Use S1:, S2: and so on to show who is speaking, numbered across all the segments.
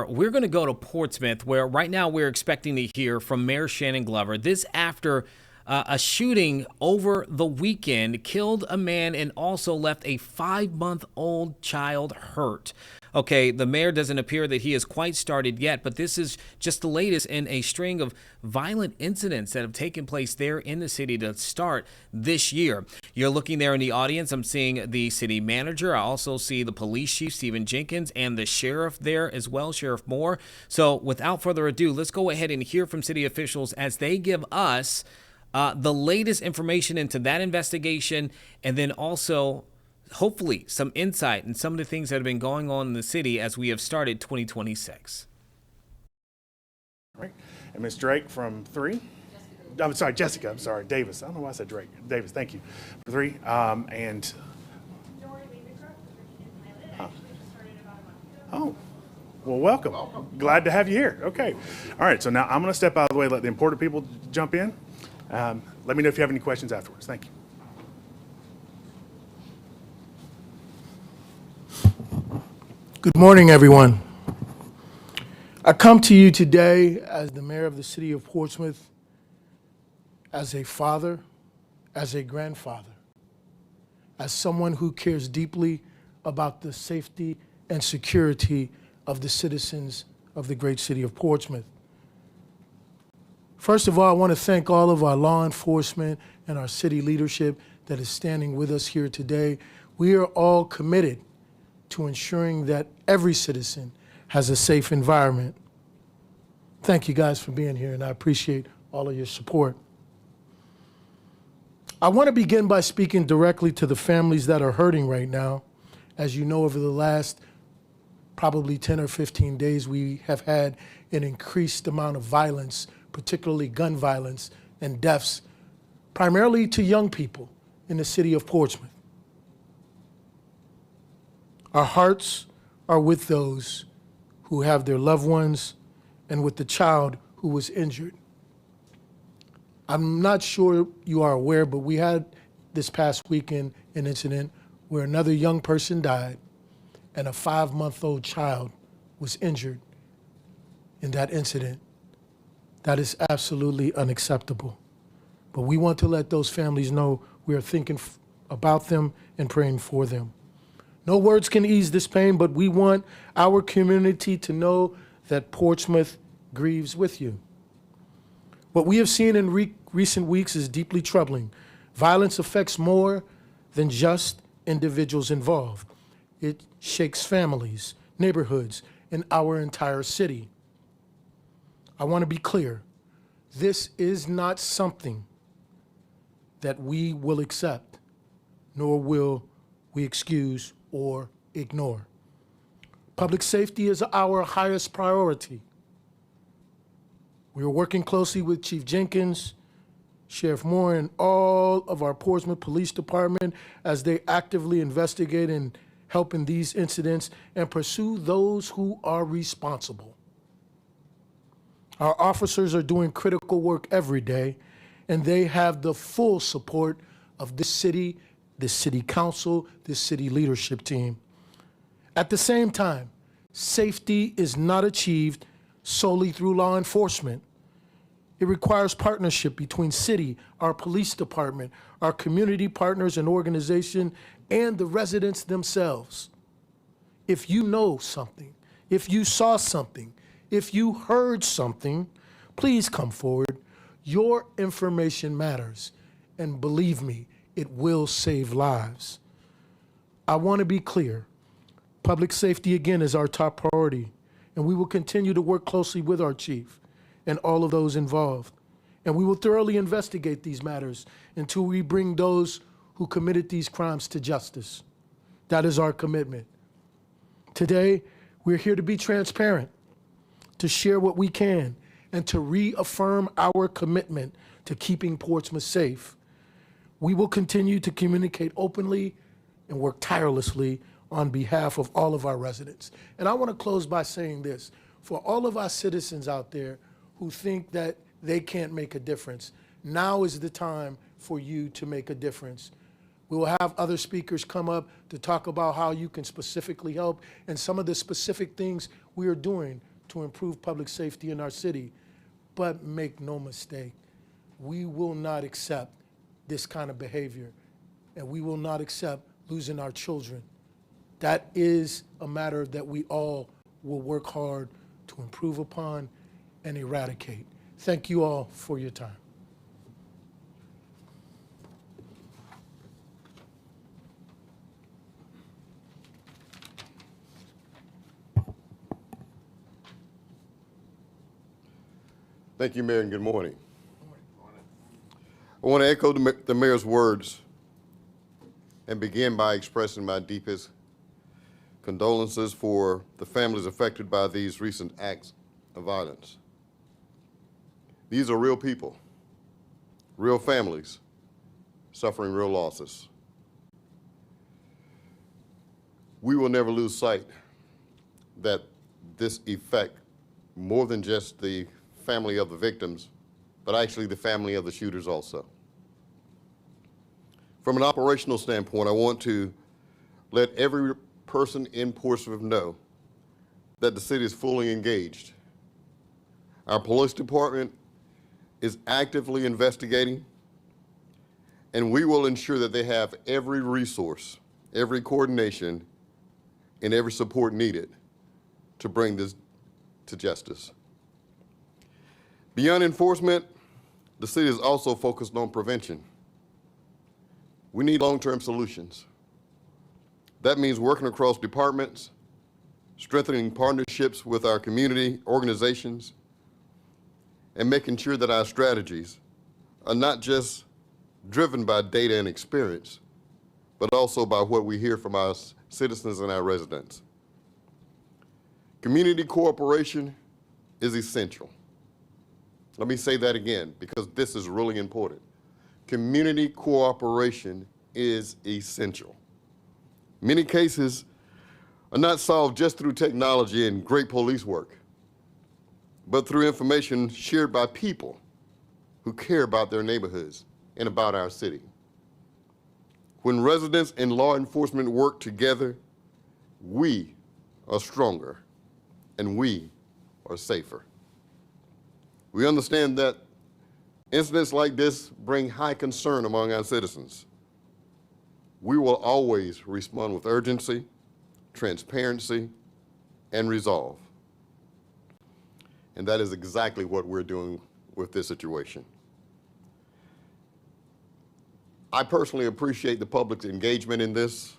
S1: We're going to go to Portsmouth, where right now we're expecting to hear from Mayor Shannon Glover. This after a shooting over the weekend killed a man and also left a 5-month-old child hurt. Okay, the mayor doesn't appear that he has quite started yet, but this is just the latest in a string of violent incidents that have taken place there in the city to start this year. You're looking there in the audience. I'm seeing the city manager. I also see the police chief, Stephen Jenkins, and the sheriff there as well, Sheriff Moore. So without further ado, let's go ahead and hear from city officials as they give us the latest information into that investigation, and then also hopefully some insight and some of the things that have been going on in the city as we have started 2026.
S2: All right. And Ms. Drake from 3. I'm sorry, Jessica. I'm sorry, Davis. I don't know why I said Drake. Davis, thank you. For 3. And. Oh, well, welcome. Glad to have you here. Okay. All right. So now I'm going to step out of the way, let the important people jump in. Let me know if you have any questions afterwards. Thank you.
S3: Good morning, everyone. I come to you today as the mayor of the city of Portsmouth, as a father, as a grandfather, as someone who cares deeply about the safety and security of the citizens of the great city of Portsmouth. First of all, I want to thank all of our law enforcement and our city leadership that is standing with us here today. We are all committed to ensuring that every citizen has a safe environment. Thank you guys for being here, and I appreciate all of your support. I want to begin by speaking directly to the families that are hurting right now. As you know, over the last probably 10 or 15 days, we have had an increased amount of violence, particularly gun violence and deaths, primarily to young people in the city of Portsmouth. Our hearts are with those who have their loved ones and with the child who was injured. I'm not sure you are aware, but we had this past weekend an incident where another young person died and a 5-month-old child was injured in that incident. That is absolutely unacceptable. But we want to let those families know we are thinking about them and praying for them. No words can ease this pain, but we want our community to know that Portsmouth grieves with you. What we have seen in recent weeks is deeply troubling. Violence affects more than just individuals involved. It shakes families, neighborhoods, and our entire city. I want to be clear. This is not something that we will accept, nor will we excuse or ignore. Public safety is our highest priority. We are working closely with Chief Jenkins, Sheriff Moore, and all of our Portsmouth Police Department as they actively investigate and help in these incidents and pursue those who are responsible. Our officers are doing critical work every day, and they have the full support of this city, the city council, the city leadership team. At the same time, safety is not achieved solely through law enforcement. It requires partnership between city, our police department, our community partners and organization, and the residents themselves. If you know something, if you saw something, if you heard something, please come forward. Your information matters, and believe me, it will save lives. I want to be clear. Public safety, again, is our top priority, and we will continue to work closely with our chief and all of those involved. And we will thoroughly investigate these matters until we bring those who committed these crimes to justice. That is our commitment. Today, we're here to be transparent, to share what we can, and to reaffirm our commitment to keeping Portsmouth safe. We will continue to communicate openly and work tirelessly on behalf of all of our residents. And I want to close by saying this. For all of our citizens out there who think that they can't make a difference, now is the time for you to make a difference. We will have other speakers come up to talk about how you can specifically help and some of the specific things we are doing to improve public safety in our city. But make no mistake, we will not accept this kind of behavior, and we will not accept losing our children. That is a matter that we all will work hard to improve upon and eradicate. Thank you all for your time.
S4: Thank you, Mayor, and good morning. I want to echo the Mayor's words and begin by expressing my deepest condolences for the families affected by these recent acts of violence. These are real people, real families, suffering real losses. We will never lose sight that this affects more than just the family of the victims, but actually the family of the shooters also. From an operational standpoint, I want to let every person in Portsmouth know that the city is fully engaged. Our police department is actively investigating, and we will ensure that they have every resource, every coordination, and every support needed to bring this to justice. Beyond enforcement, the city is also focused on prevention. We need long-term solutions. That means working across departments, strengthening partnerships with our community organizations, and making sure that our strategies are not just driven by data and experience, but also by what we hear from our citizens and our residents. Community cooperation is essential. Let me say that again, because this is really important. Community cooperation is essential. Many cases are not solved just through technology and great police work, but through information shared by people who care about their neighborhoods and about our city. When residents and law enforcement work together, we are stronger and we are safer. We understand that incidents like this bring high concern among our citizens. We will always respond with urgency, transparency, and resolve. And that is exactly what we're doing with this situation. I personally appreciate the public's engagement in this,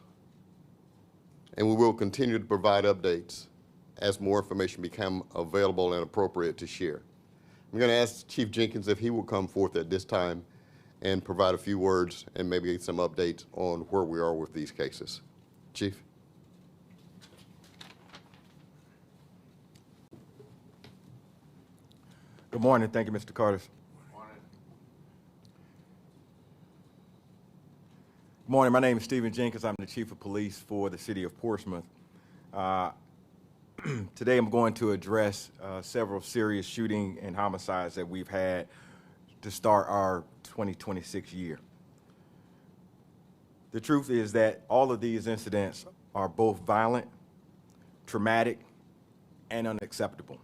S4: and we will continue to provide updates as more information becomes available and appropriate to share. I'm going to ask Chief Jenkins if he will come forth at this time and provide a few words and maybe some updates on where we are with these cases. Chief?
S5: Good morning. Thank you, Mr. Carter. Good morning. My name is Stephen Jenkins. I'm the Chief of Police for the City of Portsmouth. Today I'm going to address several serious shooting and homicides that we've had to start our 2026 year. The truth is that all of these incidents are both violent, traumatic, and unacceptable.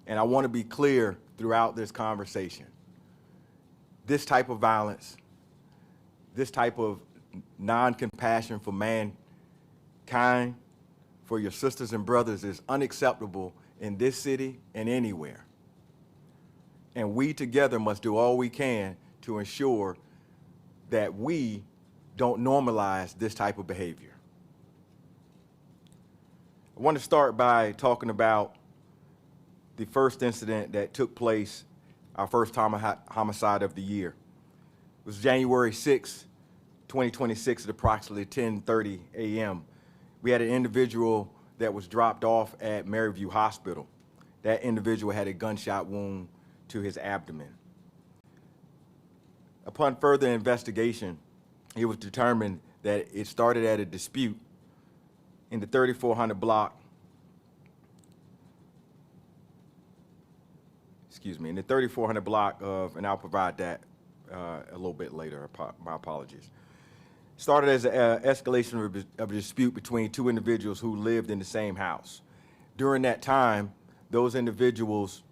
S5: And I want to be clear throughout this conversation. This type of violence, this type of non-compassion for mankind, for your sisters and brothers is unacceptable in this city and anywhere. And we together must do all we can to ensure that we don't normalize this type of behavior. I want to start by talking about the first incident that took place, our first homicide of the year. It was January 6, 2026 at approximately 10:30 a.m. We had an individual that was dropped off at Maryview Hospital. That individual had a gunshot wound to his abdomen. Upon further investigation, it was determined that it started at a dispute in the 3400 block, in the 3400 block of, and I'll provide that a little bit later, my apologies. Started as an escalation of a dispute between two individuals who lived in the same house. During that time, those individuals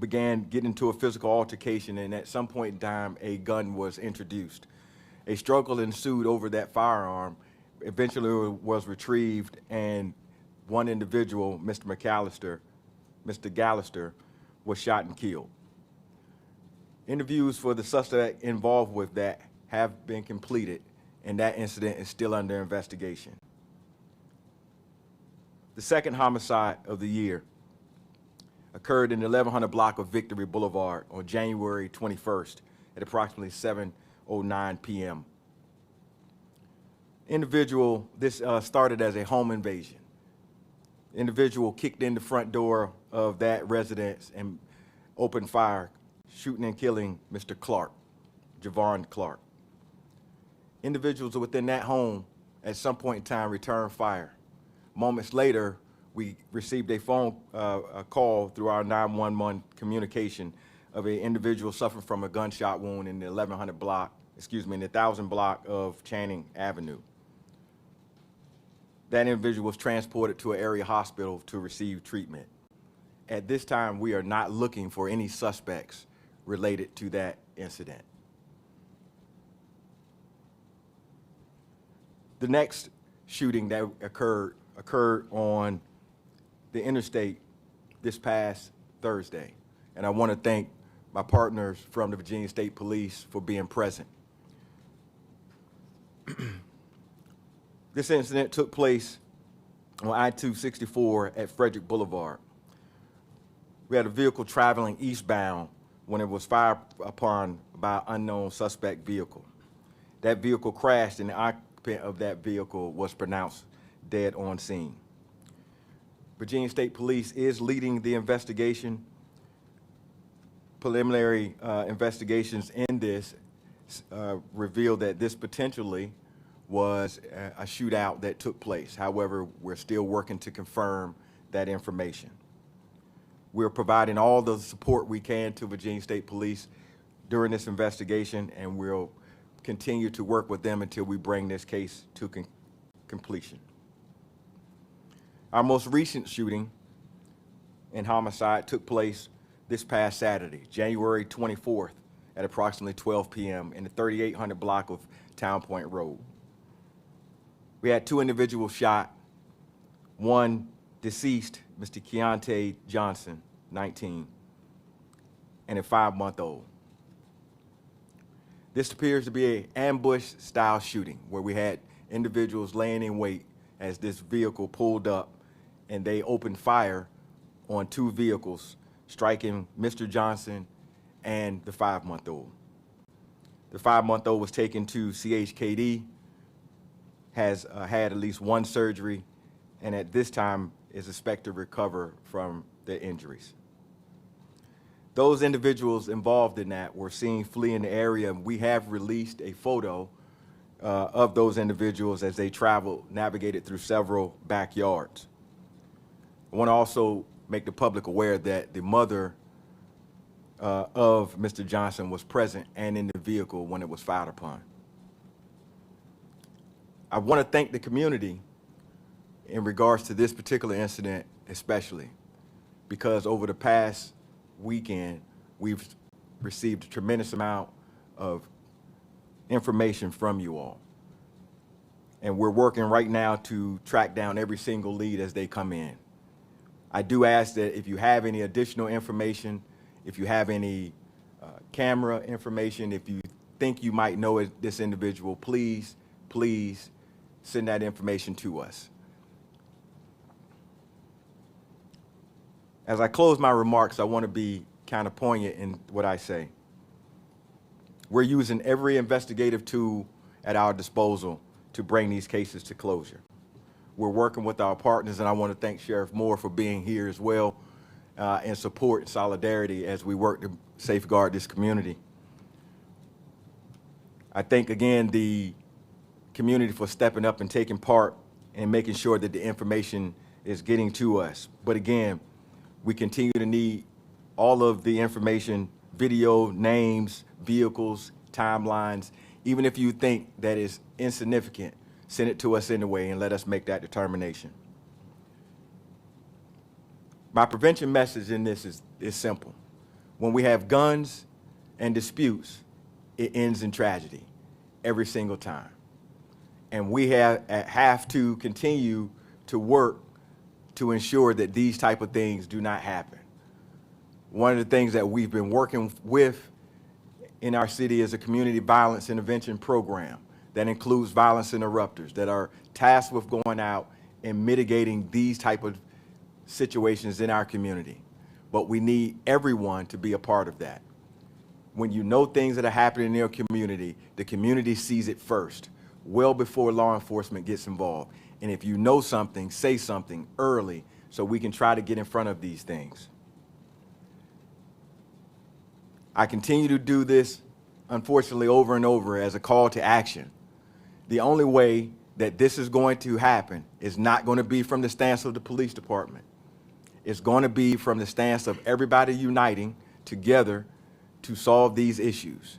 S5: began getting into a physical altercation, and at some point in time, a gun was introduced. A struggle ensued over that firearm. Eventually it was retrieved, and one individual, Mr. Gallister, was shot and killed. Interviews for the suspect involved with that have been completed, and that incident is still under investigation. The second homicide of the year occurred in the 1100 block of Victory Boulevard on January 21st at approximately 7:09 p.m. This started as a home invasion. Individual kicked in the front door of that residence and opened fire, shooting and killing Mr. Clark, Javon Clark. Individuals within that home at some point in time returned fire. Moments later, we received a call through our 911 communication of an individual suffering from a gunshot wound in the 1000 block of Channing Avenue. That individual was transported to an area hospital to receive treatment. At this time, we are not looking for any suspects related to that incident. The next shooting that occurred on the interstate this past Thursday. And I want to thank my partners from the Virginia State Police for being present. This incident took place on I-264 at Frederick Boulevard. We had a vehicle traveling eastbound when it was fired upon by an unknown suspect vehicle. That vehicle crashed, and the occupant of that vehicle was pronounced dead on scene. Virginia State Police is leading the investigation. Preliminary investigations in this revealed that this potentially was a shootout that took place. However, we're still working to confirm that information. We're providing all the support we can to Virginia State Police during this investigation, and we'll continue to work with them until we bring this case to completion. Our most recent shooting and homicide took place this past Saturday, January 24th at approximately 12 p.m. in the 3800 block of Town Point Road. We had two individuals shot, one deceased, Mr. Keontae Johnson, 19, and a 5-month-old. This appears to be an ambush-style shooting where we had individuals laying in wait as this vehicle pulled up, and they opened fire on two vehicles, striking Mr. Johnson and the 5-month-old. The 5-month-old was taken to CHKD, has had at least one surgery, and at this time is expected to recover from their injuries. Those individuals involved in that were seen fleeing the area, and we have released a photo of those individuals as they navigated through several backyards. I want to also make the public aware that the mother of Mr. Johnson was present and in the vehicle when it was fired upon. I want to thank the community in regards to this particular incident especially, because over the past weekend, we've received a tremendous amount of information from you all. And we're working right now to track down every single lead as they come in. I do ask that if you have any additional information, if you have any camera information, if you think you might know this individual, please send that information to us. As I close my remarks, I want to be kind of poignant in what I say. We're using every investigative tool at our disposal to bring these cases to closure. We're working with our partners, and I want to thank Sheriff Moore for being here as well in support and solidarity as we work to safeguard this community. I thank again the community for stepping up and taking part and making sure that the information is getting to us. But again, we continue to need all of the information, video, names, vehicles, timelines, Even if you think that is insignificant, send it to us anyway and let us make that determination. My prevention message in this is simple. When we have guns and disputes, it ends in tragedy every single time. And we have to continue to work to ensure that these type of things do not happen. One of the things that we've been working with in our city is a community violence intervention program that includes violence interrupters that are tasked with going out and mitigating these type of situations in our community. But we need everyone to be a part of that. When you know things that are happening in your community, the community sees it first, well before law enforcement gets involved. And if you know something, say something early so we can try to get in front of these things. I continue to do this, unfortunately, over and over as a call to action. The only way that this is going to happen is not going to be from the stance of the police department. It's going to be from the stance of everybody uniting together to solve these issues.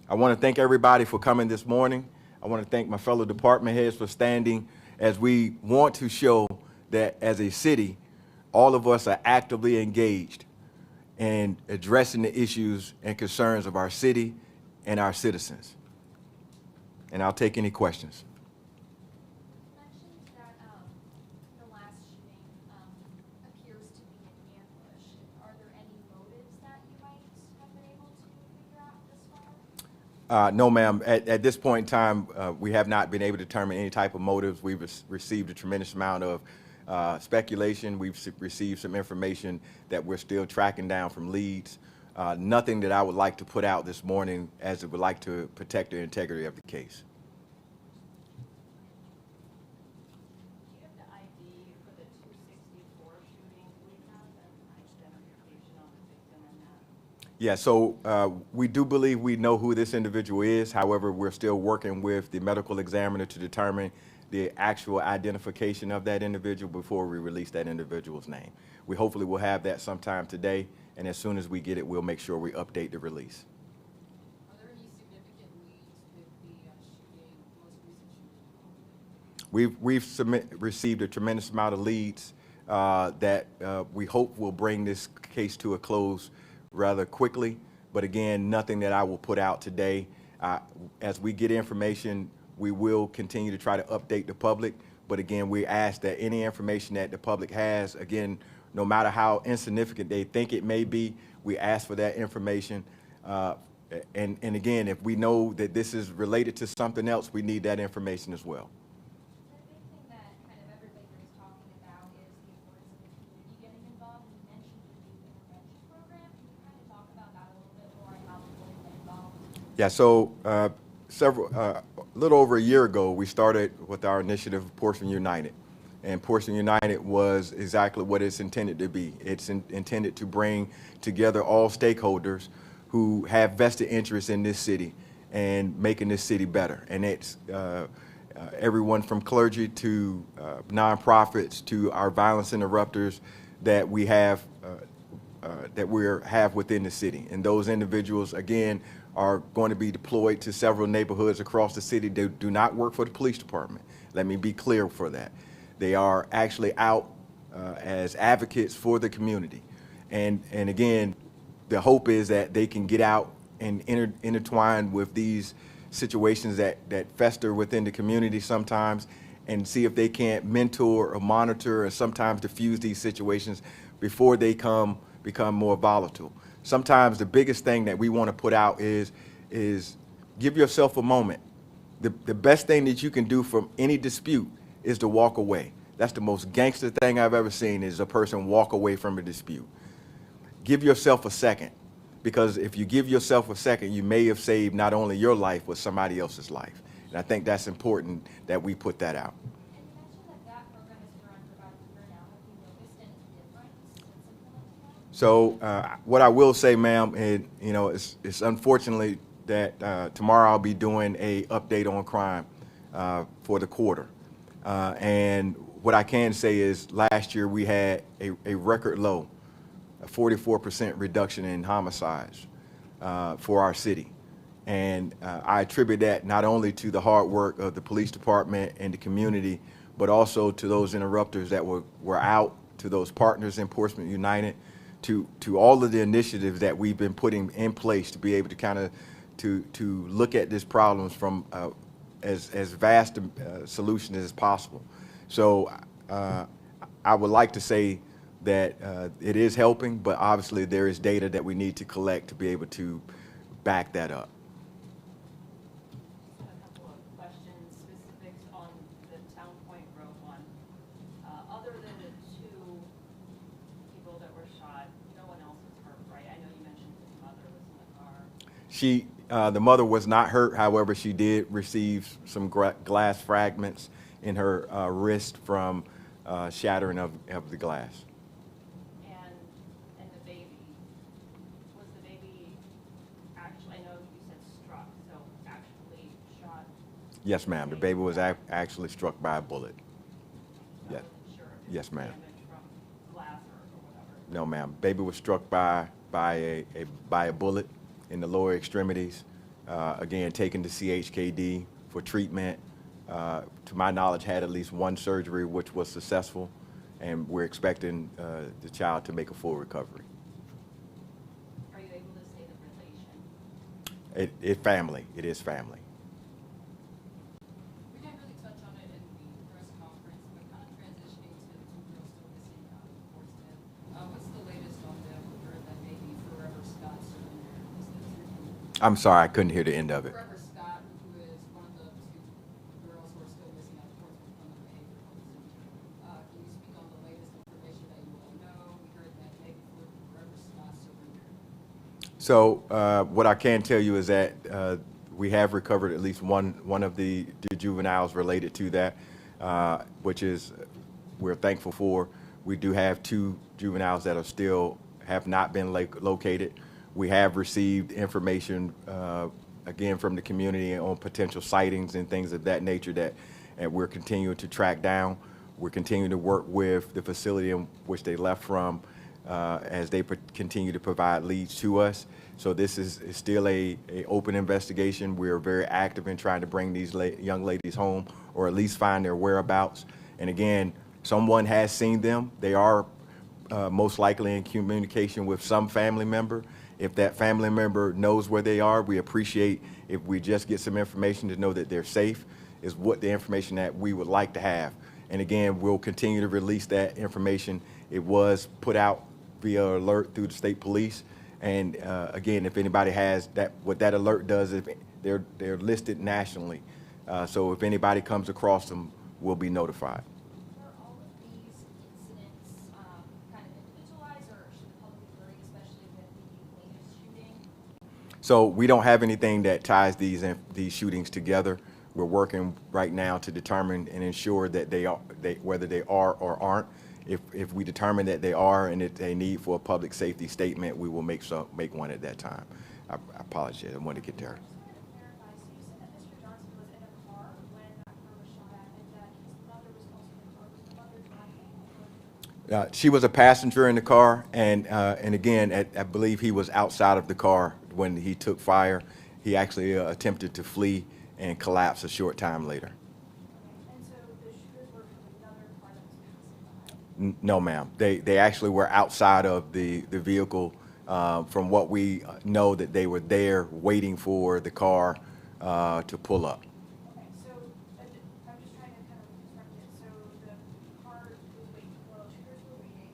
S5: I want to thank everybody for coming this morning. I want to thank my fellow department heads for standing as we want to show that as a city, all of us are actively engaged in addressing the issues and concerns of our city and our citizens. And I'll take any questions.
S6: You mentioned that the last shooting appears to be an ambush. Are there any motives that you might have been able to figure out this far?
S5: No, ma'am. At this point in time, we have not been able to determine any type of motives. We've received a tremendous amount of speculation. We've received some information that we're still tracking down from leads. Nothing that I would like to put out this morning as it would like to protect the integrity of the case.
S7: Do you have the ID for the 264 shooting? Do we have an identification on the victim in that?
S5: Yeah, so we do believe we know who this individual is. However, we're still working with the medical examiner to determine the actual identification of that individual before we release that individual's name. We hopefully will have that sometime today, and as soon as we get it, we'll make sure we update the release.
S7: Are there any significant leads with the shooting, most recent shooting?
S5: We've received a tremendous amount of leads that we hope will bring this case to a close rather quickly, but again, nothing that I will put out today. As we get information, we will continue to try to update the public, but again, we ask that any information that the public has, again, no matter how insignificant they think it may be, we ask for that information. And again, if we know that this is related to something else, we need that information as well.
S6: The big thing that kind of everybody was talking about is the importance of the community getting involved. You mentioned the youth intervention program. Can you kind of talk about that a little bit more and how people can get involved?
S5: Yeah, so a little over a year ago, we started with our initiative, Portsmouth United. And Portsmouth United was exactly what it's intended to be. It's intended to bring together all stakeholders who have vested interest in this city and making this city better. And it's everyone from clergy to nonprofits to our violence interrupters that we have within the city. And those individuals, again, are going to be deployed to several neighborhoods across the city. They do not work for the police department. Let me be clear for that. They are actually out as advocates for the community. And again, the hope is that they can get out and intertwine with these situations that fester within the community sometimes and see if they can't mentor or monitor and sometimes diffuse these situations before they become more volatile. Sometimes the biggest thing that we want to put out is give yourself a moment. The best thing that you can do from any dispute is to walk away. That's the most gangster thing I've ever seen, is a person walk away from a dispute. Give yourself a second, because if you give yourself a second, you may have saved not only your life, but somebody else's life. And I think that's important that we put that out.
S6: And you mentioned that program has been around for about a year now. Have you noticed any difference since implementing that?
S5: So what I will say, ma'am, and it's unfortunately that tomorrow I'll be doing a update on crime for the quarter. And what I can say is last year we had a record low a 44% reduction in homicides for our city. And I attribute that not only to the hard work of the police department and the community, but also to those interrupters that were out, to those partners in Portsmouth United, to all of the initiatives that we've been putting in place to be able to kind of to look at these problems from as vast a solution as possible. So I would like to say that it is helping, but obviously there is data that we need to collect to be able to back that up.
S7: Just had a couple of questions, specifics on the Town Point Road one. Other than the two people that were shot, no one else was hurt, right? I know you mentioned his mother was in the car.
S5: The mother was not hurt. However, she did receive some glass fragments in her wrist from shattering of the glass.
S7: And the baby, was the baby actually, I know you said struck, so actually shot?
S5: Yes, ma'am. The baby was actually struck by a bullet.
S7: I
S5: Yes.
S7: wasn't sure if it
S5: Yes,
S7: was
S5: ma'am.
S7: damage from glass or whatever.
S5: No, ma'am. Baby was struck by a bullet in the lower extremities. Again, taken to CHKD for treatment. To my knowledge, had at least one surgery, which was successful, and we're expecting the child to make a full recovery.
S7: Are you able to say the relation?
S5: It family. It is family.
S8: We didn't really touch on it in the press conference, but kind of transitioning to the two girls still missing out in Portsmouth. What's the latest on them? We heard that maybe Forever Scott surrendered. Is that true?
S5: I'm sorry, I couldn't hear the end of it.
S8: Forever Scott, who is one of the two girls who are still missing out in Portsmouth from the behavioral health center. Can you speak on the latest information that you all know? We heard that maybe Forever Scott surrendered.
S5: So what I can tell you is that we have recovered at least one of the juveniles related to that, which is we're thankful for. We do have two juveniles that are still have not been located. We have received information again from the community on potential sightings and things of that nature that we're continuing to track down. We're continuing to work with the facility in which they left from as they continue to provide leads to us. So this is still a open investigation. We're very active in trying to bring these young ladies home, or at least find their whereabouts. And again, someone has seen them. They are most likely in communication with some family member. If that family member knows where they are, we appreciate if we just get some information to know that they're safe, is what the information that we would like to have. And again, we'll continue to release that information. It was put out via alert through the state police. And again, if anybody has that, what that alert does is they're listed nationally. So if anybody comes across them, we'll be notified.
S6: Are all of these incidents kind of individualized, or should the public be worried, especially with the latest shooting?
S5: So we don't have anything that ties these shootings together. We're working right now to determine and ensure that whether they are or aren't. If we determine that they are and it's a need for a public safety statement, we will make one at that time. I apologize. I want to get there.
S6: I just wanted to clarify, so you said that Mr. Johnson was in a car when that car was shot at, and that his mother was also in the car. Was the mother driving?
S5: She was a passenger in the car, and again, I believe he was outside of the car when he took fire. He actually attempted to flee and collapse a short time later.
S6: And so the shooters were from another car that was passing by?
S5: No, ma'am. They actually were outside of the vehicle. From what we know, that they were there waiting for the car to pull up.
S6: Okay, so I'm just trying to kind of reconstruct it. So the car was waiting, well, shooters were waiting.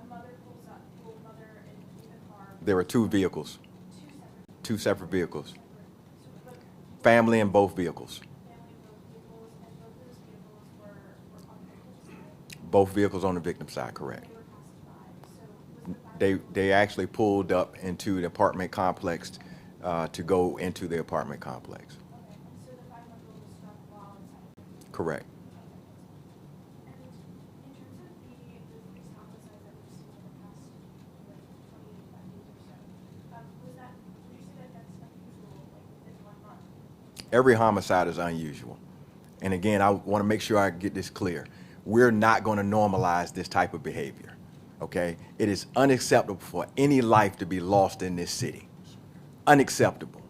S6: A mother pulls up, mother in the car.
S5: There were two vehicles,
S6: Two separate.
S5: two separate vehicles,
S6: So, but
S5: family in both vehicles.
S6: family in both vehicles, and both those vehicles were on the victim's side.
S5: Both vehicles on the victim's side, correct.
S6: They were passing by. So was the fire?
S5: They actually pulled up into the apartment complex to go into the apartment complex.
S6: Okay, and so the 5-month-old was struck while inside.
S5: Correct.
S6: And in terms of the police homicides that we've seen in the past, like 25 days or so, would you say that that's unusual, like within 1 month?
S5: Every homicide is unusual. And again, I want to make sure I get this clear. We're not going to normalize this type of behavior. okay? It is unacceptable for any life to be lost in this city. Unacceptable.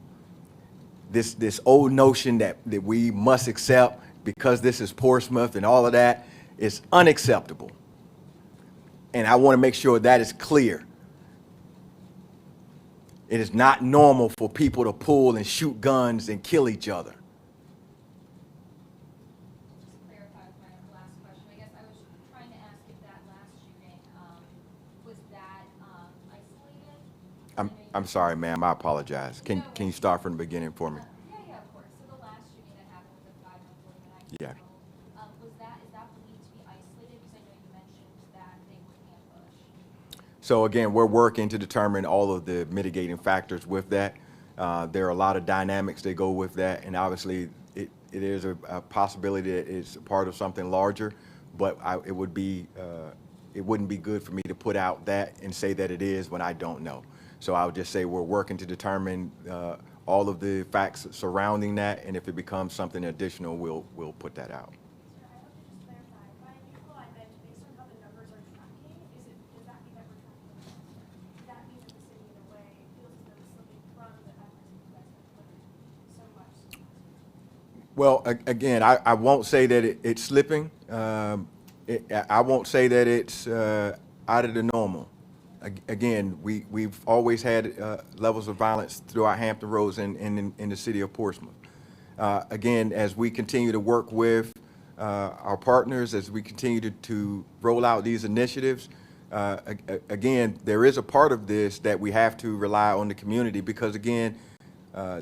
S5: This old notion that we must accept because this is Portsmouth and all of that is unacceptable. And I want to make sure that is clear. It is not normal for people to pull and shoot guns and kill each other.
S6: Just to clarify with my last question, I guess I was trying to ask if that last shooting, was that isolated?
S5: I'm sorry, ma'am, I apologize. Can you start from the beginning for me?
S6: Yeah, of course. So the last shooting that happened with the 5-month-old and 9-year-old,
S5: Yeah.
S6: is that believed to be isolated? Because I know you mentioned that they were ambushed.
S5: So again, we're working to determine all of the mitigating factors with that. There are a lot of dynamics that go with that, and obviously it is a possibility that it's part of something larger, but it wouldn't be good for me to put out that and say that it is when I don't know. So I would just say we're working to determine all of the facts surrounding that, and if it becomes something additional, we'll put that out.
S6: So I hope to just clarify, by April, I meant based on how the numbers are tracking, does that mean that we're tracking them faster? Does that mean that the city in a way feels as though it's slipping from the efforts that you guys have put so much?
S5: Well, again, I won't say that it's slipping. I won't say that it's out of the normal. Again, we've always had levels of violence throughout Hampton Roads and in the city of Portsmouth. Again, as we continue to work with our partners, as we continue to roll out these initiatives, again, there is a part of this that we have to rely on the community because, again,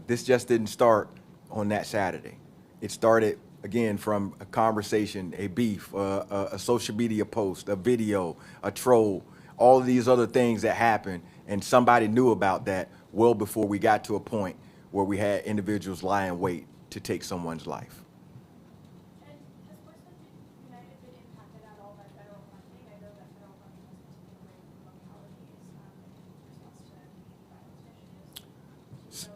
S5: this just didn't start on that Saturday. It started, again, from a conversation, a beef, a social media post, a video, a troll, all of these other things that happened, and somebody knew about that well before we got to a point where we had individuals lie in wait to take someone's life.
S6: And has Portsmouth United been impacted at all by federal funding? I know that federal funding has been taken away from localities in response to violence initiatives.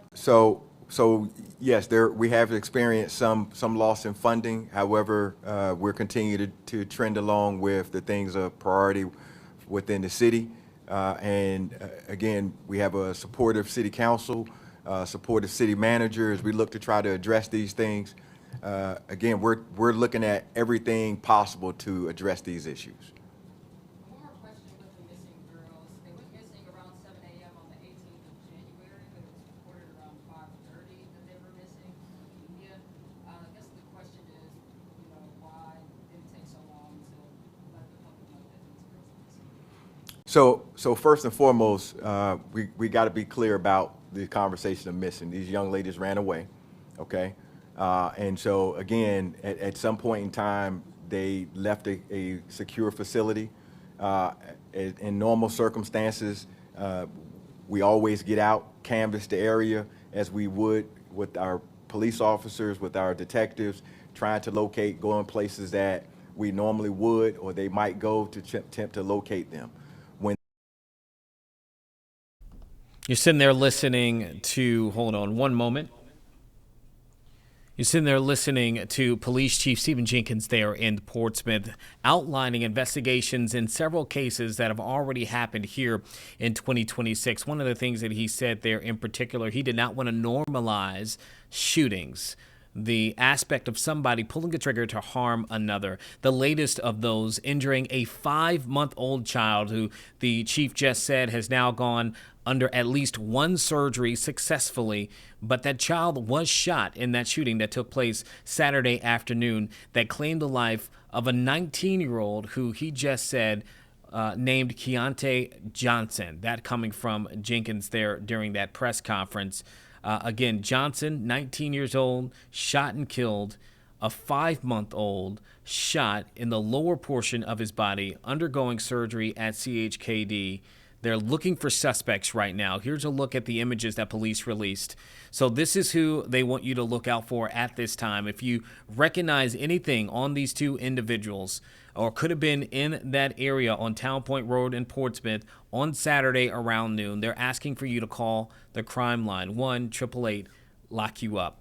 S5: So yes, we have experienced some loss in funding. However, we're continuing to trend along with the things of priority within the city. And again, we have a supportive city council, supportive city manager as we look to try to address these things. Again, we're looking at everything possible to address these issues.
S8: One more question with the missing girls. They went missing around 7 a.m. on the 18th of January, but it was reported around 5:30 that they were missing in the media. I guess the question is, why did it take so long to let the public know that these girls were missing?
S5: So first and foremost, we got to be clear about the conversation of missing. These young ladies ran away, okay? And so again, at some point in time, they left a secure facility. In normal circumstances, we always get out, canvass the area as we would with our police officers, with our detectives, trying to locate, go in places that we normally would or they might go to attempt to locate them.
S1: You're sitting there listening to, hold on one moment. You're sitting there listening to Police Chief Stephen Jenkins there in Portsmouth, outlining investigations in several cases that have already happened here in 2026. One of the things that he said there in particular, he did not want to normalize shootings. The aspect of somebody pulling a trigger to harm another. The latest of those injuring a 5-month-old child who the chief just said has now gone under at least one surgery successfully, but that child was shot in that shooting that took place Saturday afternoon that claimed the life of a 19-year-old who he just said named Keontae Johnson. That coming from Jenkins there during that press conference. Again, Johnson, 19 years old, shot and killed. A 5-month-old shot in the lower portion of his body, undergoing surgery at CHKD. They're looking for suspects right now. Here's a look at the images that police released. So this is who they want you to look out for at this time. If you recognize anything on these two individuals or could have been in that area on Town Point Road in Portsmouth on Saturday around noon, they're asking for you to call the crime line, 1-888-LOCK-YOU-UP.